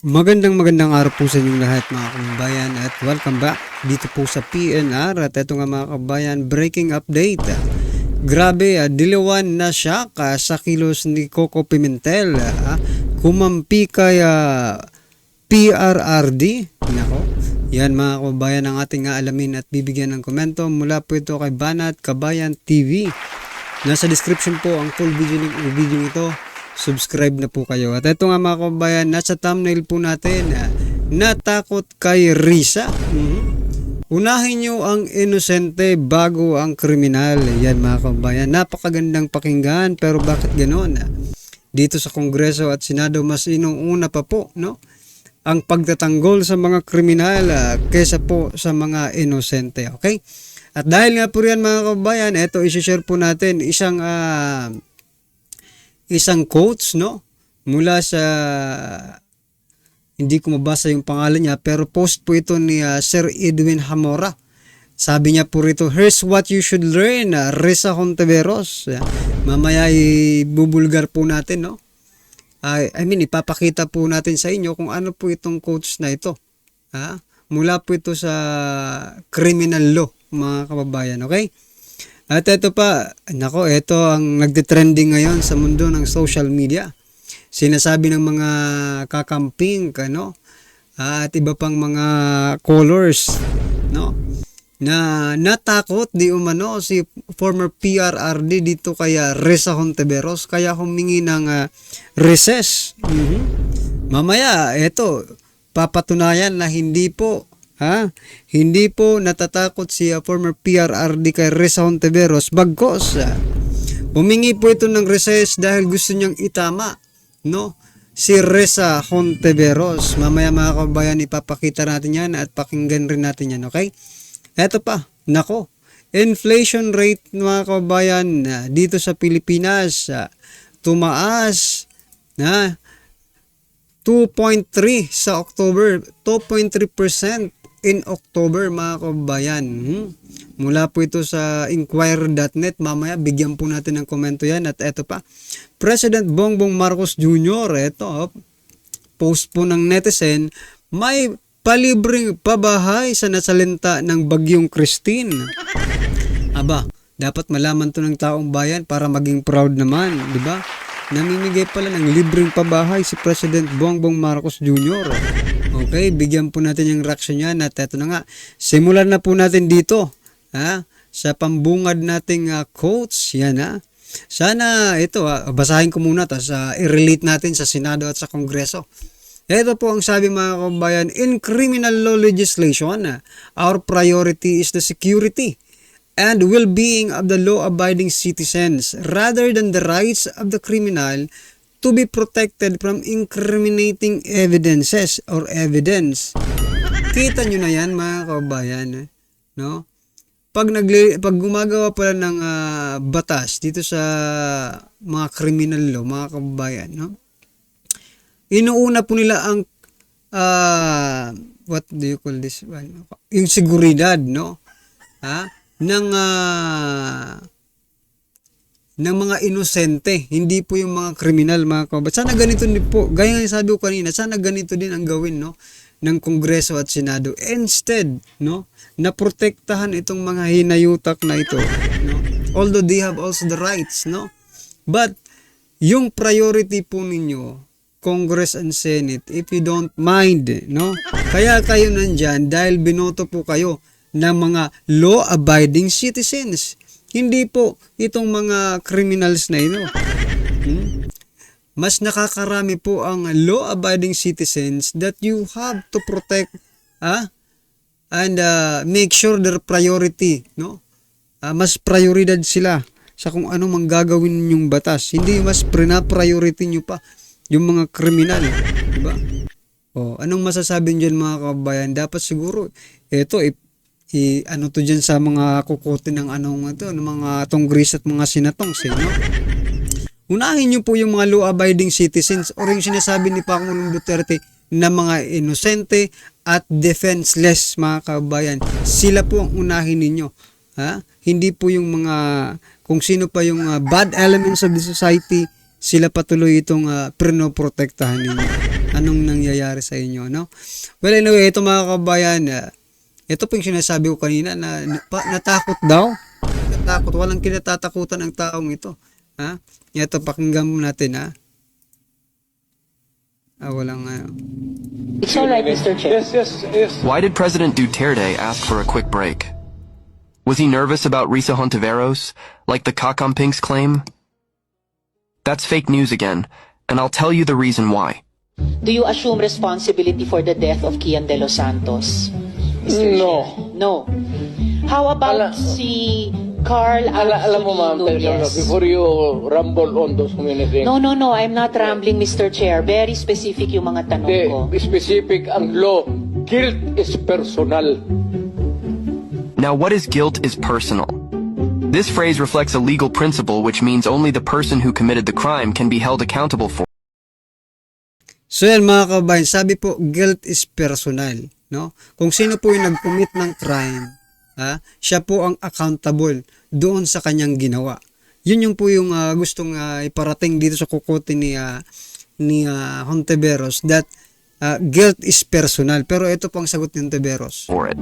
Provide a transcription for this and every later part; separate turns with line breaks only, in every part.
Magandang araw po sa inyong lahat mga kababayan at welcome back dito po sa PNR at ito nga mga kababayan, breaking update. Grabe, dilawan na siya sa kilos ni Coco Pimentel. Kumampi kay PRRD. Nako, yan mga kababayan ang ating alamin at bibigyan ng komento mula po ito kay Banat Kabayan TV. Nasa description po ang full video ito. Subscribe na po kayo. At ito nga mga kababayan, nasa thumbnail po natin, natakot kay Risa. Unahin nyo ang inosente bago ang kriminal. Yan mga kababayan, napakagandang pakinggan, pero bakit ganoon? Dito sa Kongreso at Senado, mas inuuna pa po, no? Ang pagtatanggol sa mga kriminal kesa po sa mga inosente. Okay? At dahil nga po riyan mga kababayan, ito isi-share po natin isang quotes, no, mula sa, hindi ko mabasa yung pangalan niya, pero post po ito ni Sir Edwin Hamora. Sabi niya po rito, here's what you should learn, Risa Hontiveros. Mamaya ibubulgar po natin, no. Ipapakita po natin sa inyo kung ano po itong quotes na ito. Mula po ito sa criminal law, mga kababayan, okay? At ito pa, nako, ito ang nagde-trending ngayon sa mundo ng social media. Sinasabi ng mga kakamping, no? At iba pang mga colors, no? Na natakot di umano si former PRRD dito kaya Risa Hontiveros, kaya humingi ng recess. Mamaya, ito, papatunayan na hindi po natatakot si former PRRD kay Risa Hontiveros, bagkos humingi po ito ng recess dahil gusto niyang itama, no, si Risa Hontiveros. Mamaya mga kababayan, ipapakita natin yan at pakinggan rin natin yan, okay? Eto pa, nako, inflation rate mga kababayan dito sa Pilipinas tumaas na 2.3 sa October, 2.3% in October mga kababayan. Mula po ito sa inquirer.net. Mamaya bigyan po natin ng komento yan. At eto pa, President Bongbong Marcos Jr., eto, post po ng netizen, may palibreng pabahay sa nasalanta ng Bagyong Christine. Aba, dapat malaman to ng taong bayan para maging proud naman, di ba? Namimigay pala ng libreng pabahay si President Bongbong Marcos Jr. Okay, bigyan po natin yung reaction niyan at eto na nga. Simulan na po natin dito, sa pambungad nating quotes, yan Sana ito, basahin ko muna tapos i-relate natin sa Senado at sa Kongreso. Ito po ang sabi mga kababayan, in criminal law legislation, our priority is the security and well-being of the law-abiding citizens rather than the rights of the criminal to be protected from incriminating evidences or evidence. Kita nyo na yan mga kababayan, no? Pag gumagawa pala ng batas dito sa mga criminal law, mga kababayan, no? Inuuna po nila ang what do you call this one? Yung seguridad, no? ng mga inosente, hindi po yung mga kriminal mga kababayan. Sana ganito din po, gaya nga sabi ko kanina, sana ganito din ang gawin, no, ng Kongreso at Senado. Instead, no, na protektahan itong mga hinayutak na ito, no, although they have also the rights, no, but yung priority po ninyo, Congress and Senate, if you don't mind, no, kaya kayo nandyan dahil binoto po kayo ng mga law-abiding citizens. Hindi po itong mga criminals na ito. Mas nakakarami po ang law-abiding citizens that you have to protect and make sure their priority, no? Mas prioridad sila sa kung ano mang gagawin ninyong batas. Hindi mas priority nyo pa yung mga kriminal, di ba? Anong masasabi niyo mga kababayan? Dapat siguro ito ano to dyan sa mga kukote ng ng mga Congress at mga senators, no? Unahin nyo po yung mga law-abiding citizens or yung sinasabi ni Pangulong Duterte na mga inosente at defenseless mga kababayan. Sila po ang unahin ninyo. Hindi po yung mga, kung sino pa yung bad elements of the society, sila patuloy itong prinoprotektahan ninyo. anong nangyayari sa inyo, no? Well, anyway, ito mga kabayan, ito po yung sinasabi ko kanina na natakot daw. Natakot, walang kinatatakutan ang taong ito. Ha? Ito, pakinggan mo natin, ha? Walang,
It's all right, Mr. Chair.
Yes.
Why did President Duterte ask for a quick break? Was he nervous about Risa Hontiveros, like the Kakampinks claim? That's fake news again, and I'll tell you the reason why.
Do you assume responsibility for the death of Kian De Los Santos?
No.
No. How about si Carl
Alam mo, ma'am,
Anthony Nunez?
before you rumble on those many things,
No, I'm not rambling, Mr. Chair. Very specific yung mga tanong ko.
the specific ang law, guilt is personal.
Now, what is guilt is personal. This phrase reflects a legal principle which means only the person who committed the crime can be held accountable for.
So yan mga kabayan, sabi po, guilt is personal, no? Kung sino po yung nag-commit ng crime, siya po ang accountable doon sa kanyang ginawa. Yun yung po yung gustong iparating dito sa kukote ni Hontiveros, that guilt is personal. Pero ito po ang sagot ni Hontiveros.
For it.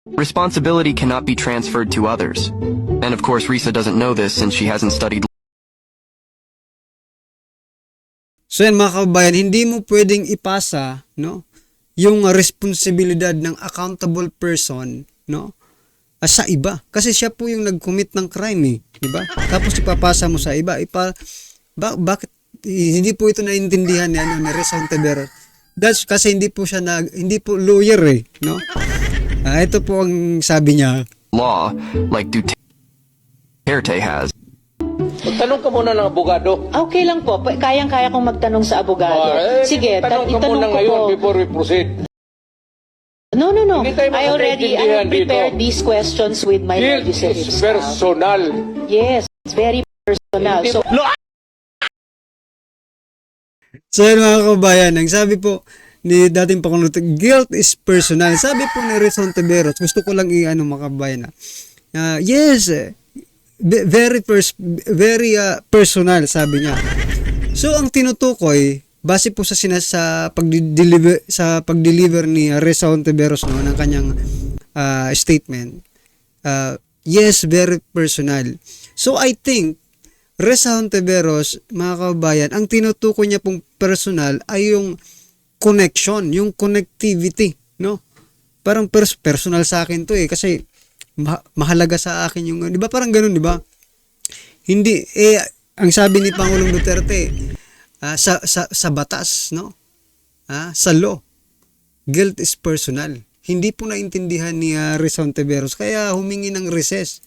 Responsibility cannot be transferred to others. And of course, Risa doesn't know this since she hasn't studied.
So yan mga kabayan, hindi mo pwedeng ipasa, no, yung responsibilidad ng accountable person, no, sa iba. Kasi siya po yung nag-commit ng crime, di ba? Tapos ipapasa mo sa iba. Bakit hindi po ito naintindihan ni Risa Hontiveros? That's kasi hindi po lawyer, no? Ito po ang sabi niya.
Law, like Duterte has.
Magtanong ka muna ng abogado.
Okay lang po. Kayang-kaya kong magtanong sa abogado. Sige,
tanong ka
itanong
muna
ko
ngayon
po.
before we proceed.
No.
Hindi tayo
I
magkakaintindihan
prepared
dito.
these questions with my
Guilt
legislative
is
staff.
personal.
Yes, it's very personal.
Hindi-
So yan mga kabayan, ang sabi po ni dating Pangulo, guilt is personal. Sabi po ni Risa Hontiveros, gusto ko lang mga kabayan, yes, very personal, sabi niya. So ang tinutukoy base po sa pag-deliver ni Risa Hontiveros, no, ng kanyang statement. Yes, very personal. So I think Risa Hontiveros, mga kabayan, ang tinutukoy niya pong personal ay yung connection, yung connectivity, no? Parang personal sa akin to kasi mahalaga sa akin yung, di ba parang ganun, di ba? Hindi, ang sabi ni Pangulong Duterte, sa batas, no? Sa law, guilt is personal. Hindi po naintindihan ni Risa Hontiveros, kaya humingi ng recess.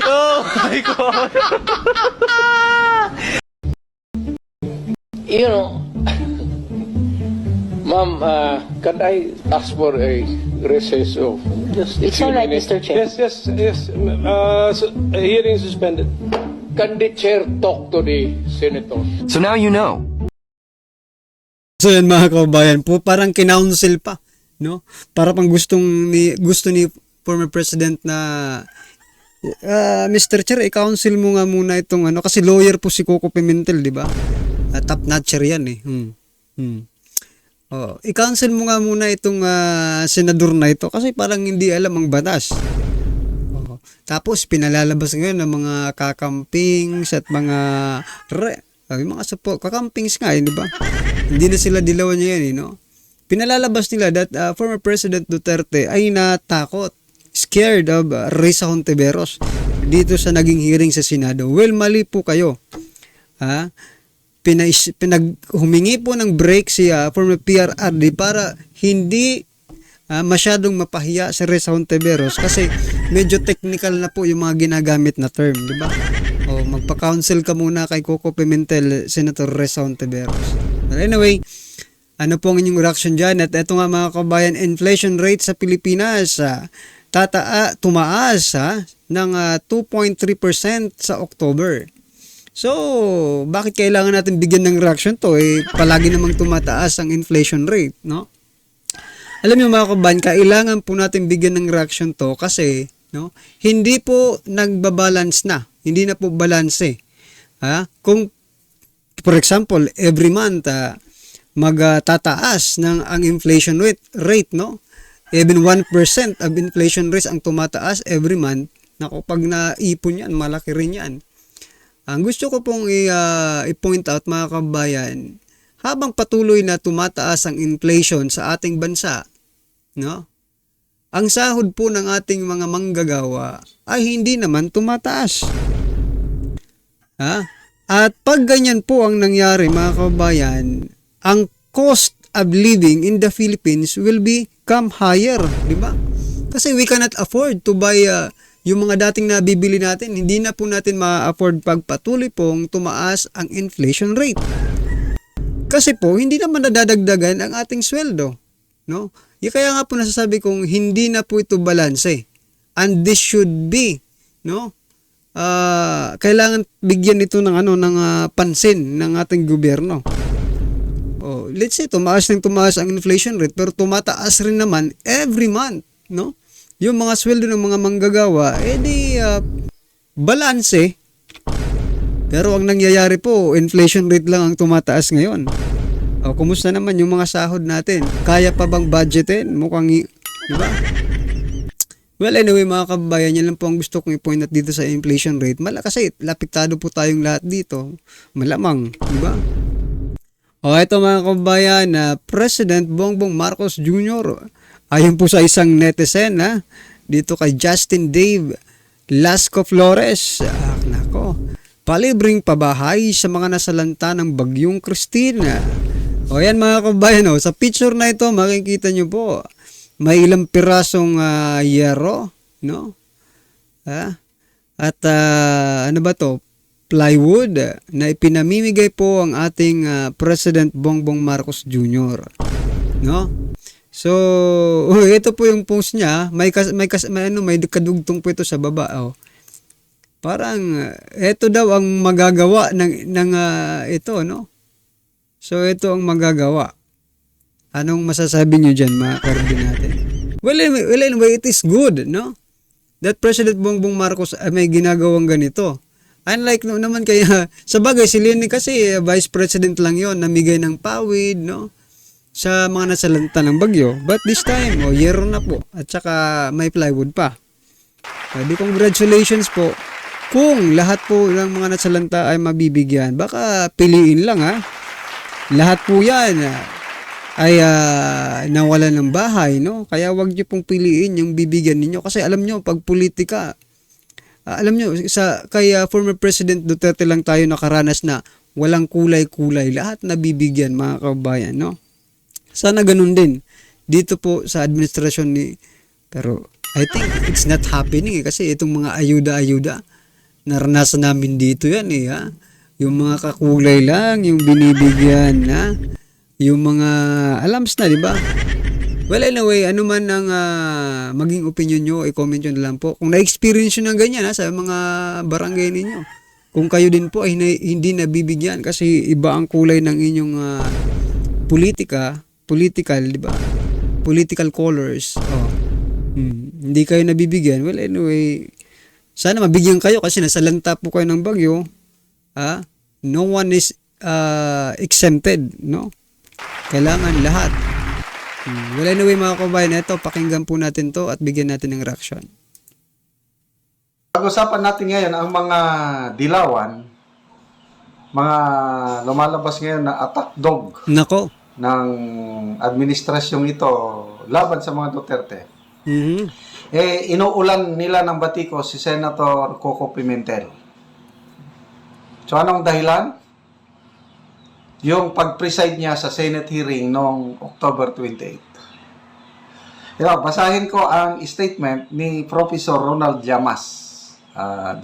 Oh my God!
You know, ma'am, can I ask for a recess of just a
It's
few
all right,
minutes?
Mr. Chair.
Yes. Hearing suspended.
Can the chair talk to the senator?
So now you know.
So yan mga kabayan, po parang kinounsel pa, no? Para pang gusto ni former president na Mr. Chair, i-counsel mo nga muna itong kasi lawyer po si Coco Pimentel, di ba? Top notcher yan i-counsel mo nga muna itong senador na ito kasi parang hindi alam ang batas. Tapos pinalalabas ngayon ng mga kakampings at mga support kakampings nga, di ba? Hindi na sila dilawan niya yan, no? Pinalalabas nila that former President Duterte ay natakot, scared of Risa Hontiveros dito sa naging hearing sa Senado. Well, mali po kayo. Humingi po ng break si former PRRD para hindi masyadong mapahiya si Risa Hontiveros kasi medyo technical na po yung mga ginagamit na term, di ba? Magpa-counsel ka muna kay Coco Pimentel, Senator Risa Hontiveros. Anyway, ano po ang inyong reaction dyan? At eto nga mga kabayan, inflation rate sa Pilipinas tumaas ng 2.3% sa October. So, bakit kailangan natin bigyan ng reaction to? Palagi namang tumataas ang inflation rate, no? Alam niyo mga kabayan, kailangan po natin bigyan ng reaction to kasi no, hindi po nagbabalance na. Hindi na po balanse. Kung for example, every month magtataas ng ang inflation rate, no? Even 1% of inflation rate ang tumataas every month. Nako, pag naipon yan, malaki rin yan. Ang gusto ko pong i-point out mga kabayan, habang patuloy na tumataas ang inflation sa ating bansa, no? Ang sahod po ng ating mga manggagawa ay hindi naman tumataas. At pag ganyan po ang nangyari mga kabayan, ang cost of living in the Philippines will become higher, di ba? Kasi we cannot afford to buy yung mga dating nabibili natin, hindi na po natin ma-afford pag patuloy pong tumaas ang inflation rate. Kasi po, hindi naman nadadagdagan ang ating sweldo, no? Kaya nga po nasasabi kong hindi na po ito balanse. And this should be, no? Kailangan bigyan ito ng pansin ng ating gobyerno. Let's say tumaas ang inflation rate pero tumataas rin naman every month, no? Yung mga sweldo ng mga manggagawa balanse. Pero ang nangyayari po, inflation rate lang ang tumataas ngayon. Kumusta naman yung mga sahod natin? Kaya pa bang budgetin? Mukhang, di ba? Well, anyway mga kabayan, yan lang po ang gusto kong i-point out dito sa inflation rate. Kasi lapiktado po tayong lahat dito. Malamang, di ba? Ito mga kabayan, President Bongbong Marcos Jr. Ayon po sa isang netizen, dito kay Justin Dave Lasco Flores. Nako, palibreng pabahay sa mga nasalanta ng Bagyong Christina. Yan mga kabayan, sa picture na ito, makikita nyo po, may ilang pirasong yero, no? At ano ba to? Plywood na ipinamimigay po ang ating President Bongbong Marcos Jr. No? So, ito po yung post niya, may kadugtong po ito sa baba, Parang ito daw ang magagawa ng ito, no? So, ito ang magagawa. Anong masasabi niyo diyan, mga karbi natin? Well, anyway, it is good, no? That President Bongbong Marcos may ginagawang ganito. Unlike naman kaya, sa bagay, si Lenin kasi Vice President lang yon, namigay ng pawid, no? Sa mga nasalanta ng bagyo. But this time, yero na po. At saka may plywood pa. Di congratulations po. Kung lahat po ng mga nasalanta ay mabibigyan, baka piliin lang Lahat po yan ay nawalan ng bahay, no? Kaya wag niyo pong piliin yung bibigyan ninyo. Kasi alam niyo, pag politika, alam niyo, kay former President Duterte lang tayo nakaranas na walang kulay-kulay. Lahat nabibigyan, mga kabayan, no? Sana ganun din dito po sa administrasyon pero I think it's not happening kasi itong mga ayuda-ayuda, naranasan namin dito yan Yung mga kakulay lang, yung binibigyan yung mga alams na, di ba? Well, anyway, ano man ang maging opinion nyo, i-comment nyo na lang po. Kung na-experience nyo ng ganyan sa mga barangay ninyo. Kung kayo din po ay hindi nabibigyan kasi iba ang kulay ng inyong political, di ba? Political colors. Hindi kayo nabibigyan. Well, anyway, sana mabigyan kayo kasi nasalanta po kayo ng bagyo. No one is exempted, no? Kailangan lahat. Well, anyway mga kabayan, ito, pakinggan po natin to at bigyan natin ng reaction.
Pag-usapan natin ngayon ang mga dilawan, mga lumalabas ngayon na attack dog
Nako.
ng administrasyong ito laban sa mga Duterte. Inuulan nila ng batiko si Senator Coco Pimentel. So anong dahilan? Yung pag-preside niya sa Senate hearing noong October 28. Basahin ko ang statement ni Professor Ronald Llamas,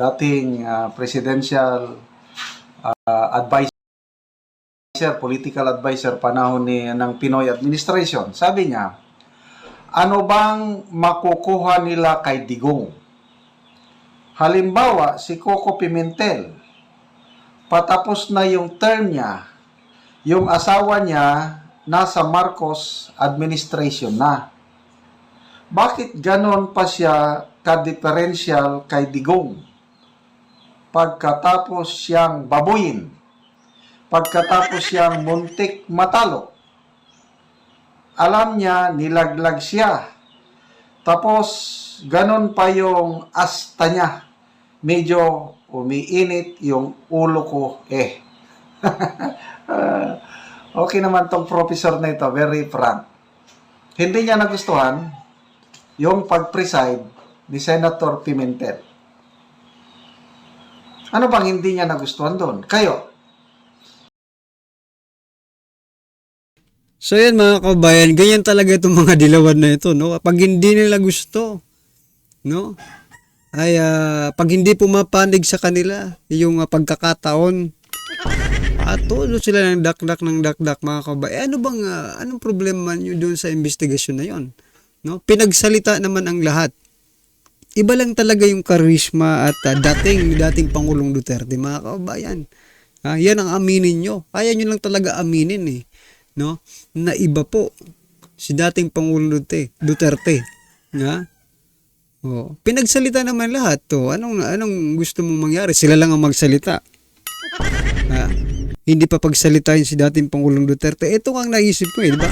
dating presidential advisor, political advisor panahon ng Pinoy administration. Sabi niya, ano bang makukuha nila kay Digong? Halimbawa, si Coco Pimentel, patapos na yung term niya, yung asawa niya nasa Marcos administration na. Bakit ganon pa siya ka-differential kay Digong? Pagkatapos siyang babuyin, pagkatapos siyang muntik matalo, alam niya, nilaglag siya. Tapos, ganon pa yung asta niya. Medyo umiinit yung ulo ko Okay naman tong professor na ito, very frank. Hindi niya nagustuhan yung pag-preside ni Senator Pimentel. Ano bang hindi niya nagustuhan doon? Kayo?
So yan mga kabayan, ganyan talaga itong mga dilawan na ito, no? Pag hindi nila gusto, no? Ay pag hindi pumapanig sa kanila yung pagkakataon, todo sila ng dakdak mga kabayan. Ano bang anong problema niyo doon sa investigasyon na yon? No? Pinagsalita naman ang lahat. Iba lang talaga yung charisma at dating Pangulong Duterte, mga kabayan. Yan ang aminin nyo. Kaya nyo lang talaga aminin no? Na iba po si dating Pangulong Duterte. Pinagsalita naman lahat to. Anong gusto mong mangyari? Sila lang ang magsalita. Hindi pa pagsalitain si dating Pangulong Duterte. Ito ang naisip ko di ba?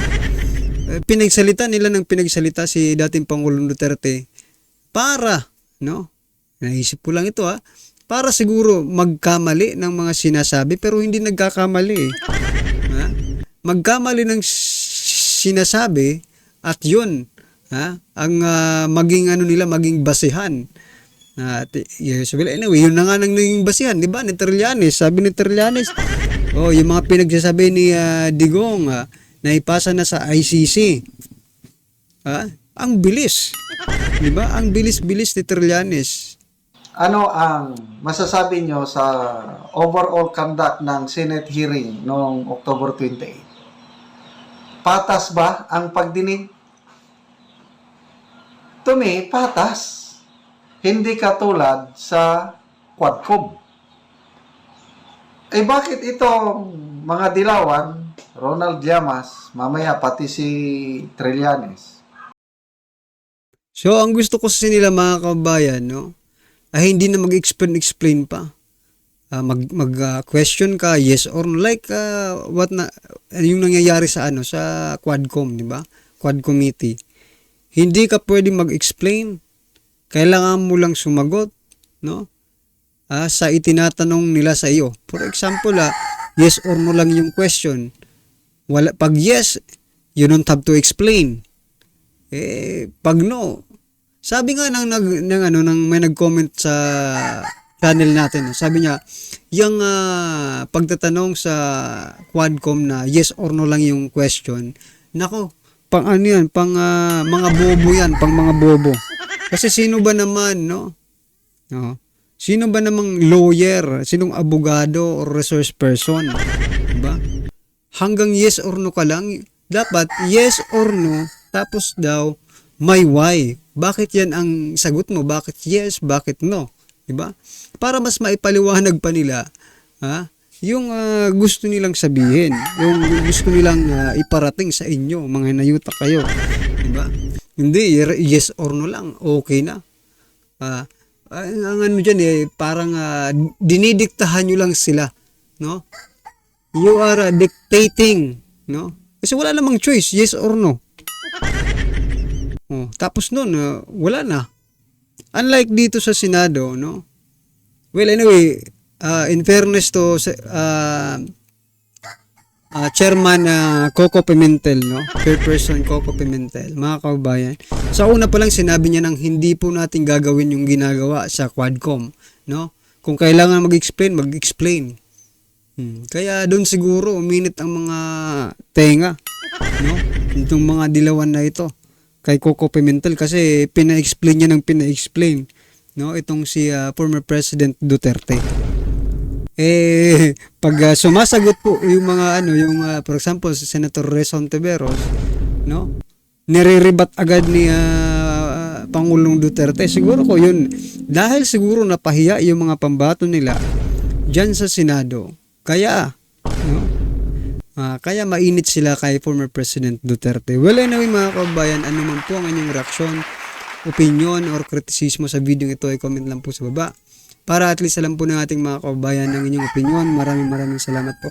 Pinagsalita nila ng pinagsalita si dating Pangulong Duterte para, no? Naisip ko lang ito para siguro magkamali ng mga sinasabi pero hindi nagkakamali Magkamali ng sinasabi at yun ang maging maging basehan. Anyway, yun na nga nang naging basihan, di ba? Ni Trillanes, sabi ni Trillanes, yung mga pinagsasabi ni Digong, na ipasa na sa ICC. Ang bilis. Di ba? Ang bilis-bilis ni Trillanes.
Ano ang masasabi nyo sa overall conduct ng Senate hearing noong October 28? Patas ba ang pagdinig? To me, patas. Hindi katulad sa Quadcom. Bakit itong mga dilawan, Ronald Llamas, mamaya pati si Trillanes?
So, ang gusto ko sa nila mga kabayan, no? Ay hindi na mag-explain pa. Mag-question ka, yes or no. Like, yung nangyayari sa sa Quadcom, di ba? Quad Committee. Hindi ka pwede mag-explain. Kailangan mo lang sumagot, no? Sa itinatanong nila sa iyo. For example, yes or no lang yung question. Pag yes, you don't have to explain. Pag no, sabi nga ng may nag-comment sa channel natin, sabi niya, yung pagtatanong sa Quadcom na yes or no lang yung question, nako, pang mga bobo yan, pang mga bobo. Kasi sino ba naman, no? Sino ba namang lawyer, sinong abogado or resource person, diba? Hanggang yes or no ka lang, dapat yes or no, tapos daw may why. Bakit yan ang sagot mo? Bakit yes, bakit no? Diba? Para mas maipaliwanag pa nila, yung gusto nilang sabihin, yung gusto nilang iparating sa inyo, mga nayuta kayo. Diba? Hindi, yes or no lang, okay na. Ang dyan parang dinidiktahan nyo lang sila, no? You are dictating, no? Kasi wala namang choice, yes or no. Tapos nun, wala na. Unlike dito sa Senado, no? Well, anyway, in fairness to Chairman Coco Pimentel, no? Chairperson Coco Pimentel, mga kababayan. Sa una pa lang sinabi niya nang hindi po natin gagawin yung ginagawa sa Quadcom, no? Kung kailangan mag-explain. Kaya doon siguro uminit ang mga tenga, no? Itong mga dilawan na ito kay Coco Pimentel kasi pina-explain niya ng pina-explain, no? Itong si former President Duterte. Pag sumasagot po yung mga for example si Senator Risa Hontiveros, no? Nire-rebat agad ni Pangulong Duterte. Siguro ko yun dahil siguro napahiya yung mga pambato nila diyan sa Senado. Kaya, no? Kaya mainit sila kay former President Duterte. Well, anyway mga kababayan, ano man po ang inyong reaksyon, opinion, or kritisismo sa video ito ay comment lang po sa baba. Para at least alam po ng ating mga kababayan ang inyong opinion. Maraming salamat po.